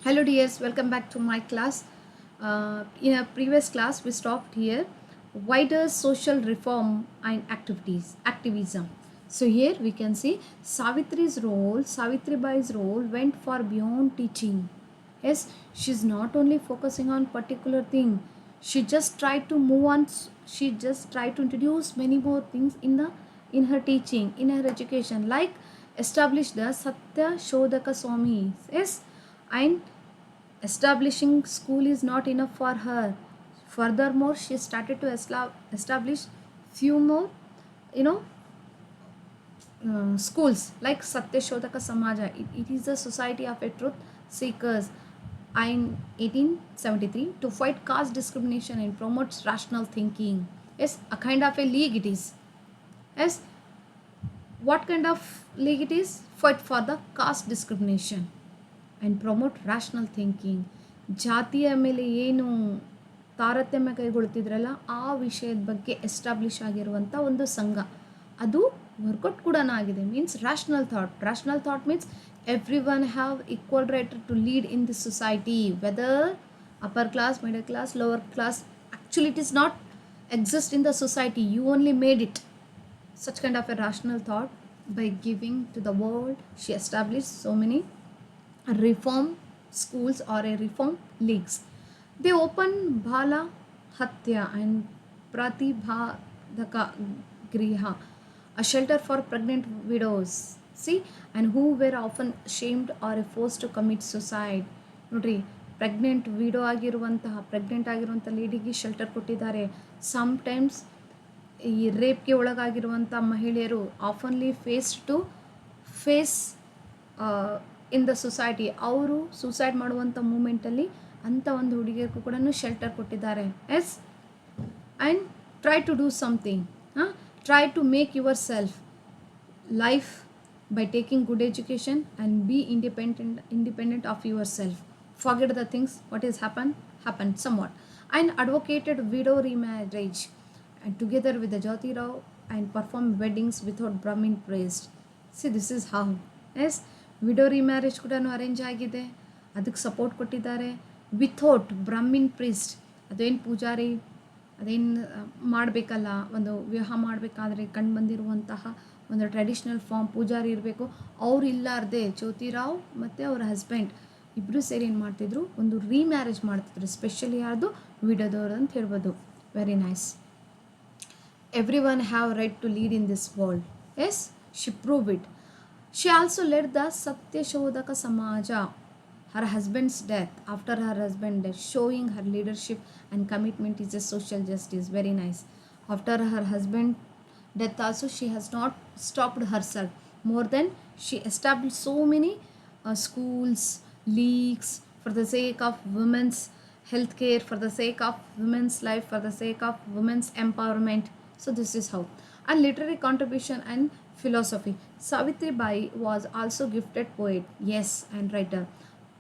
Hello dears, welcome back to my class. In a previous class, we stopped here. Wider social reform and activism. So here we can see Savitribai's role went far beyond teaching. Yes, she's not only focusing on particular thing. She just tried to move on. She just tried to introduce many more things in her teaching, in her education, like establish the Satya Shodhaka Swami. Yes, and establishing school is not enough for her. Furthermore, she started to establish few more, you know, schools like Satyashodhaka Samaja. It is a society of a truth seekers in 1873 to fight caste discrimination and promotes rational thinking. Yes, a kind of a league it is. Yes, what kind of league it is? Fight for the caste discrimination and promote rational thinking. ಜಾತಿಯ ಮೇಲೆ ಏನು ತಾರತಮ್ಯ ಕೈಗೊಳ್ತಿದ್ರಲ್ಲ ಆ ವಿಷಯದ ಬಗ್ಗೆ establish ಆಗಿರುವಂಥ ಒಂದು ಸಂಘ, ಅದು ವರ್ಕೌಟ್ ಕೂಡ ಆಗಿದೆ. Means rational thought means every one have equal right to lead in this society, whether upper class, middle class, lower class. Actually it is not exist in the society, you only made it. Such kind of a rational thought by giving to the world, she established so many reform schools or a reform leagues. They opened Bhala Hatya and Pratibhadaka Griha, a shelter for pregnant widows. See, and who were often shamed or forced to commit suicide. ನೋಡ್ರಿ, pregnant pregnant ಆಗಿರುವಂಥ ಲೇಡಿಗೆ shelter ಕೊಟ್ಟಿದ್ದಾರೆ. Sometimes ಈ ರೇಪ್ಗೆ ಒಳಗಾಗಿರುವಂಥ ಮಹಿಳೆಯರು openly face in the society. ಅವರು suicide ಮಾಡುವಂಥ ಮೂಮೆಂಟಲ್ಲಿ ಅಂಥ ಒಂದು ಹುಡುಗಿಯರಿಗೂ ಕೂಡ ಶೆಲ್ಟರ್ ಕೊಟ್ಟಿದ್ದಾರೆ. Yes, and try to do something, try to make yourself life by taking good education and be independent of yourself. Forget the things what has happened somewhat. And advocated widow remarriage and together with the Jyotirao and performed weddings without Brahmin priest. See, this is how. Yes, widow remarriage ಕೂಡ arrange ಆಗಿದೆ, ಅದಕ್ಕೆ support ಕೊಟ್ಟಿದ್ದಾರೆ without Brahmin priest. ಅದೇನು ಪೂಜಾರಿ ಅದೇನು ಮಾಡಬೇಕಲ್ಲ, ಒಂದು ವಿವಾಹ ಮಾಡಬೇಕಾದ್ರೆ ಕಂಡು ಬಂದಿರುವಂತಹ ಒಂದು ಟ್ರೆಡಿಷ್ನಲ್ ಫಾರ್ಮ್ ಪೂಜಾರಿ ಇರಬೇಕು. ಅವ್ರು ಇಲ್ಲಾರ್ದೆ ಜ್ಯೋತಿರಾವ್ ಮತ್ತು ಅವ್ರ ಹಸ್ಬೆಂಡ್ ಇಬ್ಬರು ಸೇರಿ ಏನು ಮಾಡ್ತಿದ್ರು, ಒಂದು ರೀಮ್ಯಾರೇಜ್ ಮಾಡ್ತಿದ್ರು. ಸ್ಪೆಷಲಿ ಯಾರ್ದು, ವಿಡೋದವ್ರು ಅಂತ ಹೇಳ್ಬೋದು. Very nice. Every one have right to lead in this world. Yes, she prove it. She also led the Satyashodhak Samaj. Her husband's death, after her husband's death, showing her leadership and commitment is a social justice. Very nice. After her husband's death also, she has not stopped herself. More than she established so many schools, leagues for the sake of women's healthcare, for the sake of women's life, for the sake of women's empowerment. So this is how. And literary contribution and philosophy. Savitribai was also gifted poet, yes, and writer.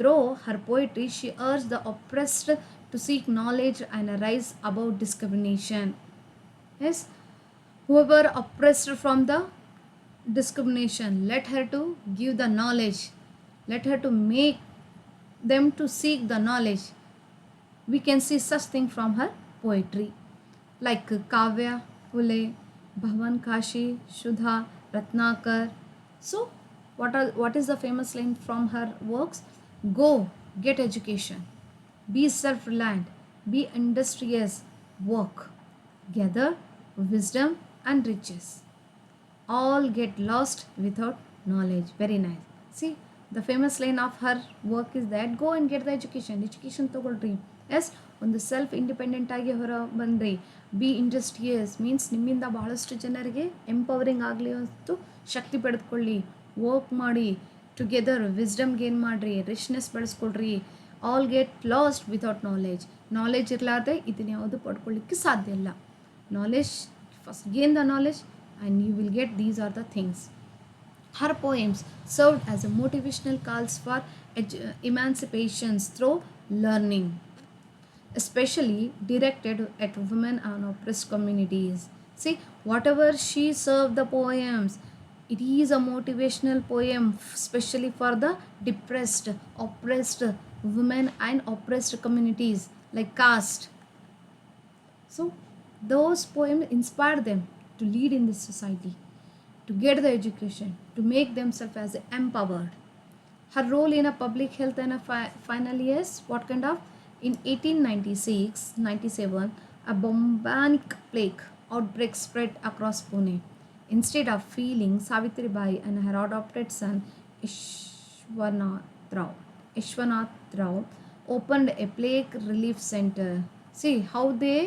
Through her poetry, she urged the oppressed to seek knowledge and rise above discrimination. Yes, whoever oppressed from the discrimination, let her to give the knowledge, let her to make them to seek the knowledge. We can see such thing from her poetry, like Kavya, Phule, Bhavan Kashi, Shudha, Ratnakar. So what is the famous line from her works? Go, get education, be self-reliant, be industrious, work, gather wisdom and riches. All get lost without knowledge. Very nice. See, the famous line of her work is that go and get the education ತಗೊಳ್ರಿ. S, ಒಂದು self independent ಆಗಿ ಹೊರ ಬಂದ್ರಿ. B industrious means ನಿಮ್ಮಿಂದ ಬಹಳಷ್ಟು ಜನರಿಗೆ empowering ಆಗಲಿ ಅಂತ ಶಕ್ತಿ ಪಡೆದುಕೊಳ್ಳಿ. ವರ್ಕ್ ಮಾಡಿ, ಟುಗೆದರ್ ವಿಸ್ಡಮ್ ಗೇನ್ ಮಾಡಿರಿ, ರಿಚ್ನೆಸ್ ಬೆಳೆಸ್ಕೊಳ್ರಿ. All get lost without knowledge. Knowledge ಇರಲಾರ್ದೆ ಇದನ್ನ ಯಾವುದು ಪಡ್ಕೊಳ್ಳಿಕ್ಕೆ ಸಾಧ್ಯ ಇಲ್ಲ. Knowledge, first gain the knowledge and you will get, these are the things. Her poems served as a motivational calls for emancipations through learning, especially directed at women and oppressed communities. See, whatever she served the poems, It is a motivational poem, especially for the depressed, oppressed women and oppressed communities like caste. So those poems inspire them to lead in this society, to get the education, to make themselves as empowered. Her role in a public health and a finally is what kind of? In 1896-97, a bubonic plague outbreak spread across Pune. Instead of feeling, Savitribai and her adopted son Ishwanath Rao, Ishwanath Rao opened a plague relief center. See how they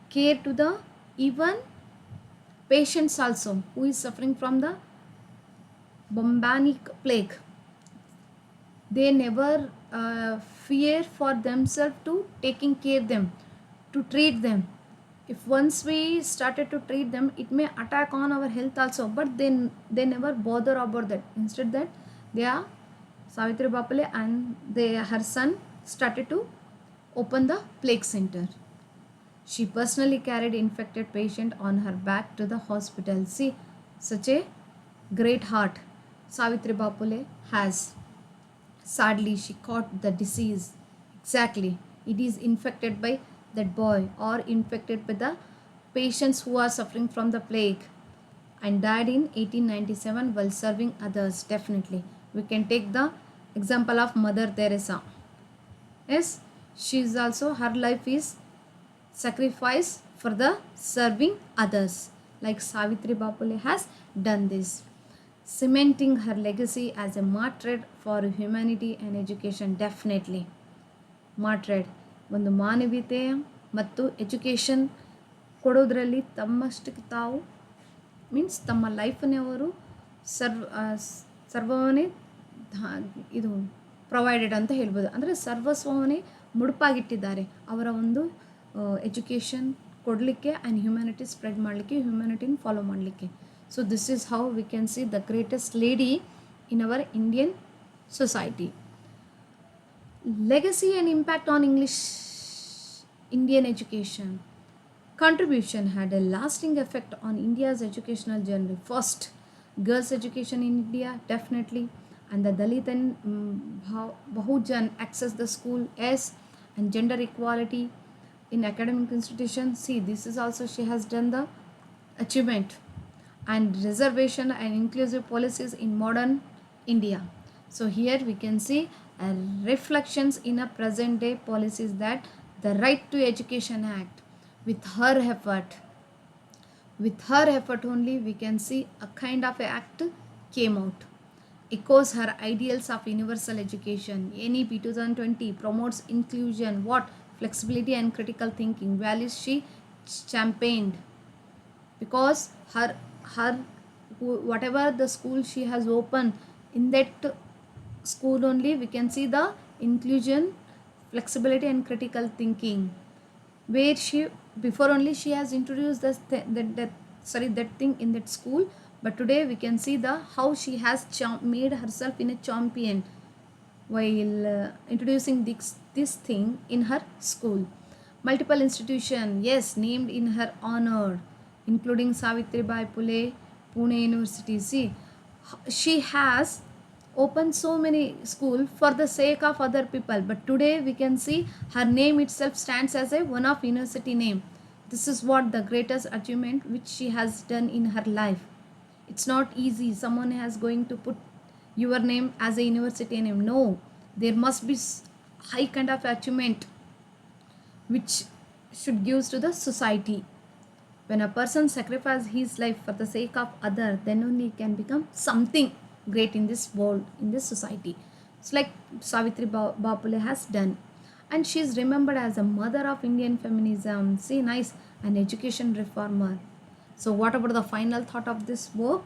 care to the even patients also who is suffering from the bubonic plague. They never fear for themselves to taking care them, to treat them. If once we started to treat them, it may attack on our health also, but they never bother about that. Instead that they are Savitri Bapale and her son started to open the plague center. She personally carried infected patient on her back to the hospital. See, such a great heart Savitri Bapule has. Sadly, she caught the disease. Exactly. It is infected by that boy or infected by the patients who are suffering from the plague and died in 1897 while serving others. Definitely. We can take the example of Mother Teresa. Yes, she is also, her life is sacrifice for the serving others. Like Savitri Bapule has done this, cementing her legacy as a martyr for humanity and education. Definitely martyred, ಒಂದು ಮಾನವೀಯತೆ ಮತ್ತು education ಕೊಡೋದ್ರಲ್ಲಿ ತಮ್ಮಷ್ಟಕ್ಕೆ ತಾವು means ತಮ್ಮ ಲೈಫನ್ನೇ ಅವರು ಸರ್ವವನ್ನೇ ಇದು provided ಅಂತ ಹೇಳ್ಬೋದು. ಅಂದರೆ ಸರ್ವಸ್ವವನ್ನೇ ಮುಡುಪಾಗಿಟ್ಟಿದ್ದಾರೆ ಅವರ ಒಂದು ಎಜುಕೇಷನ್ ಕೊಡಲಿಕ್ಕೆ ಆ್ಯಂಡ್ ಹ್ಯುಮ್ಯಾನಿಟಿ ಸ್ಪ್ರೆಡ್ ಮಾಡಲಿಕ್ಕೆ, ಹ್ಯುಮ್ಯಾನಿಟಿನ ಫಾಲೋ ಮಾಡಲಿಕ್ಕೆ. So this is how we can see the greatest lady in our Indian society. Legacy and impact on Indian education. Contribution had a lasting effect on India's educational journey. First, girls' education in India, definitely, and the Dalit and Bahujan access the school, yes, and gender equality in academic institutions. See, this is also she has done the achievement, and reservation and inclusive policies in modern India. So here we can see reflections in a present day policies that the Right to Education Act, with her effort only we can see a kind of a act came out, echoes her ideals of universal education. NEP 2020 promotes inclusion, what, flexibility and critical thinking, values she championed, because her whatever the school she has opened, in that school only we can see the inclusion, flexibility and critical thinking, where she before only she has introduced that thing in that school, but today we can see the how she has made herself in a champion while introducing this thing in her school. Multiple institution, yes, named in her honor, including Savitribai Phule Pune University. See, she has opened so many schools for the sake of other people, but today we can see her name itself stands as a one of university name. This is what the greatest achievement which she has done in her life. It's not easy someone has going to put your name as a university name. No, there must be high kind of achievement which should give to the society. When a person sacrifices his life for the sake of other, then only he can become something great in this world, in this society. It's like Savitri Bapule has done, and she is remembered as a mother of Indian feminism. See, nice, an education reformer. So what about the final thought of this work?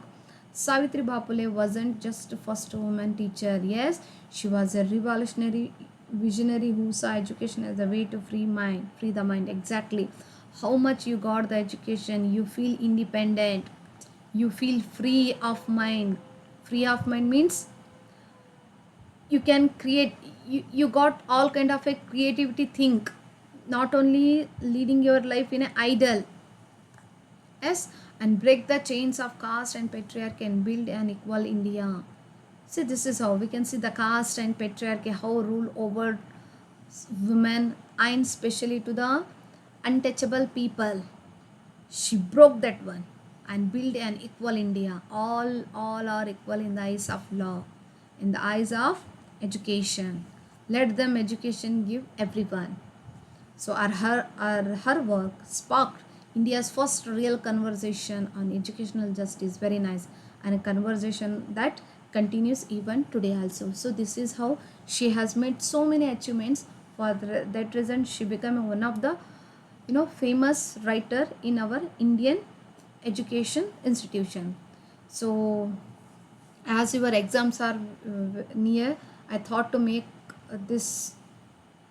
Savitri Bapule wasn't just the first woman teacher. Yes, she was a revolutionary visionary who saw education as a way to free the mind. Exactly. How much you got the education, you feel independent, you feel free of mind. Free of mind means you can create, you got all kind of a creativity think, not only leading your life in an idle. Yes, and break the chains of caste and patriarchy and build an equal India. See, this is how we can see the caste and patriarchy, how rule over women and especially to the untouchable people. She broke that one and built an equal India. All are equal in the eyes of law, in the eyes of education. Let them education give everyone. So her work sparked India's first real conversation on educational justice. Very nice. And a conversation that continues even today also. So this is how she has made so many achievements. For that reason, she became one of the famous writer in our Indian education institution. So as your exams are near, I thought to make this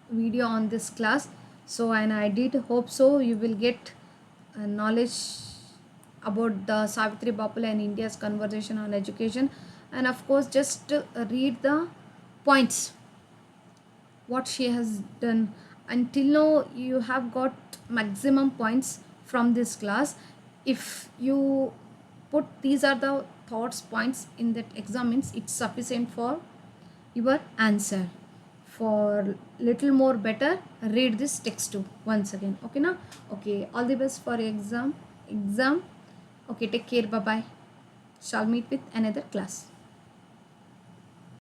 video on this class. So and I did hope so you will get knowledge about the Savitribai Phule and India's conversation on education. And of course just read the points what she has done. Until now you have got maximum points from this class. If you put these are the thoughts points in that exam, means it's sufficient for your answer. For little more better, read this text too once again. Okay now? Okay, all the best for your exam. Okay, take care. Bye bye. Shall meet with another class.